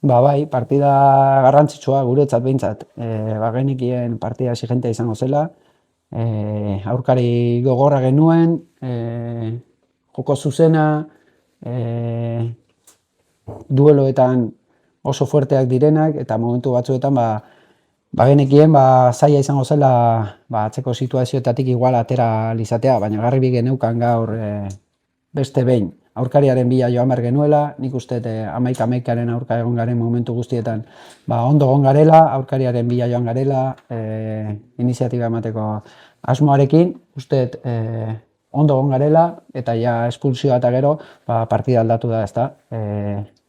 Bai, partida garrantzitsua guretzat behintzat. Bagenekien partida exigentea izango zela, aurkari gogorra genuen, joko zuzena, e, dueloetan oso fuerteak direnak, eta momentu batzuetan bagenekien zaila izango zela atzeko situazioetatik igual atera lizatea, baina garbi geneukan gaur beste behin. Aurkariaren bila joan behar genuela, nik uste 11-11aren aurka egon garen momentu guztietan ondo egon garela, aurkariaren bila joan garela, iniziatiba emateko asmoarekin, uste ondo egon garela, eta ja espulsioa eta gero partida aldatu da, ezta.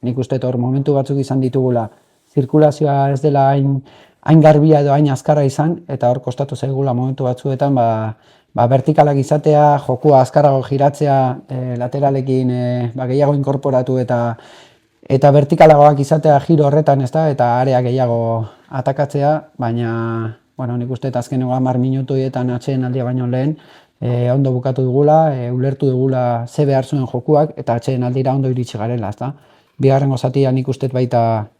Nik uste hor momentu batzuk izan ditugula, zirkulazioa ez dela hain garbia edo hain azkarra izan, eta hor kostatu zaigula momentu batzuetan vertikalak izatea, jokua azkarrago giratzea, lateralekin gehiago inkorporatu eta vertikalagoak izatea giro horretan, ezta, eta area gehiago atakatzea, baina nik uste azkeneko 10 minutuetan atsedenaldia baino lehen ondo bukatu dugula, ulertu dugula ze behar zuen jokuak, eta atsedenaldira ondo iritsi garela, ezta. Bigarrengo zatia nik uste baita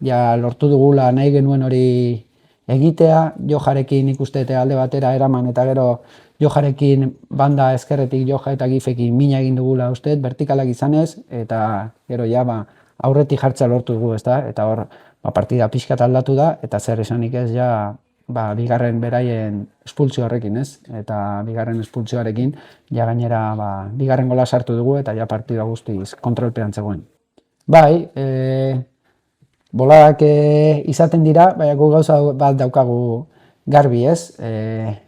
lortu dugula nahi genuen hori egitea, Jojarekin nik uste alde batera eraman, eta gero Jojarekin banda ezkerretik Joja eta Gifekin mina egin dugula uste, vertikalak izanez, eta gero aurretik jartzea lortu dugu, ezta, eta hor partida pixkat aldatu da, eta zer esanik ez bigarren beraien espultsio horrekin, ez? Eta bigarren espultsioarekin gainera bigarren gola sartu dugu, eta partida guztiz kontrolpean zegoen. Bai, boladak izaten dira, baina gu gauza bat daukagu garbi, ez?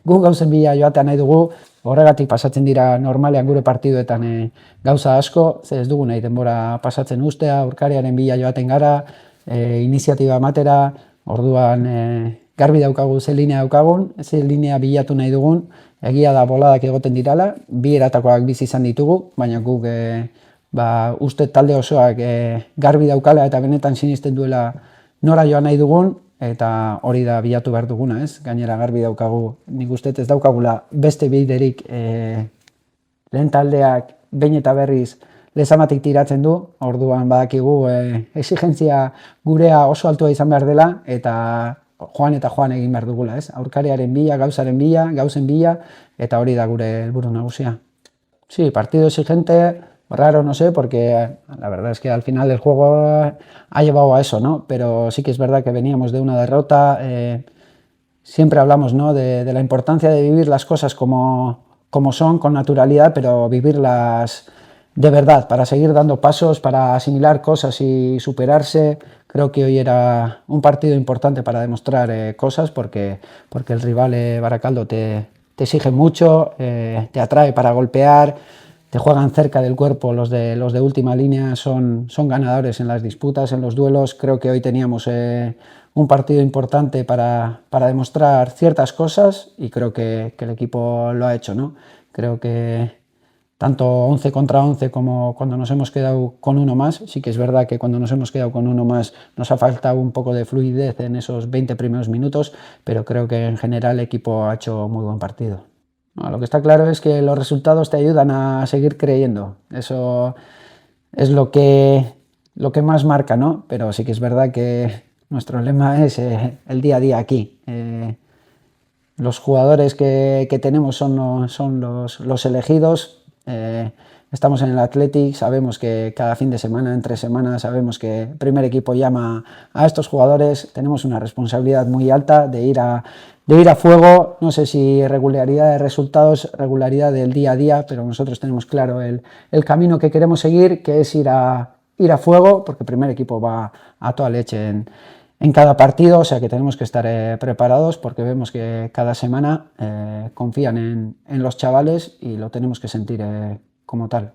Gu gauzen bila joatea nahi dugu, horregatik pasatzen dira normalean gure partiduetan gauza asko, ze ez dugu nahi denbora pasatzen ustea, aurkariaren bila joaten gara, iniziatiba ematera, orduan garbi daukagu ze linea daukagun, ze linea bilatu nahi dugun, egia da boladak egoten dirala, bi eratakoak bizi izan ditugu, baina guk uste talde osoak garbi daukala eta benetan sinisten duela nora joan nahi dugun, eta hori da bilatu behar duguna, ez? Gainera garbi daukagu, nik uste ez daukagula beste biderik lehen taldeak behin eta berriz lezamatik tiratzen du, orduan badakigu exigentzia gurea oso altua izan behar dela, eta joan egin behar dugula, ez? Aurkariaren bila, gauzaren bila, gauzen bila, eta hori da gure helburu nagusia. Sí, partido exigente, raro, no sé, porque la verdad es que al final el juego ha llevado a eso, ¿no? Pero sí que es verdad que veníamos de una derrota, siempre hablamos, ¿no?, de la importancia de vivir las cosas como son, con naturalidad, pero vivirlas de verdad, para seguir dando pasos, para asimilar cosas y superarse. Creo que hoy era un partido importante para demostrar cosas, porque el rival Baracaldo te exige mucho, te atrae para golpear, te juegan cerca del cuerpo, los de última línea son ganadores en las disputas, en los duelos. Creo que hoy teníamos un partido importante para demostrar ciertas cosas, y creo que el equipo lo ha hecho, ¿no? Creo que tanto 11 contra 11 como cuando nos hemos quedado con uno más, sí que es verdad que cuando nos hemos quedado con uno más nos ha faltado un poco de fluidez en esos 20 primeros minutos, pero creo que en general el equipo ha hecho muy buen partido. Lo que está claro es que los resultados te ayudan a seguir creyendo, eso es lo que más marca, ¿no? Pero sí que es verdad que nuestro lema es el día a día aquí. Los jugadores que tenemos son los elegidos. Estamos en el Athletic, sabemos que cada fin de semana, entre semanas, sabemos que el primer equipo llama a estos jugadores, tenemos una responsabilidad muy alta de ir a fuego, no sé si regularidad de resultados, regularidad del día a día, pero nosotros tenemos claro el camino que queremos seguir, que es ir a fuego, porque el primer equipo va a toda leche en cada partido, o sea que tenemos que estar preparados, porque vemos que cada semana confían en los chavales y lo tenemos que sentir como tal.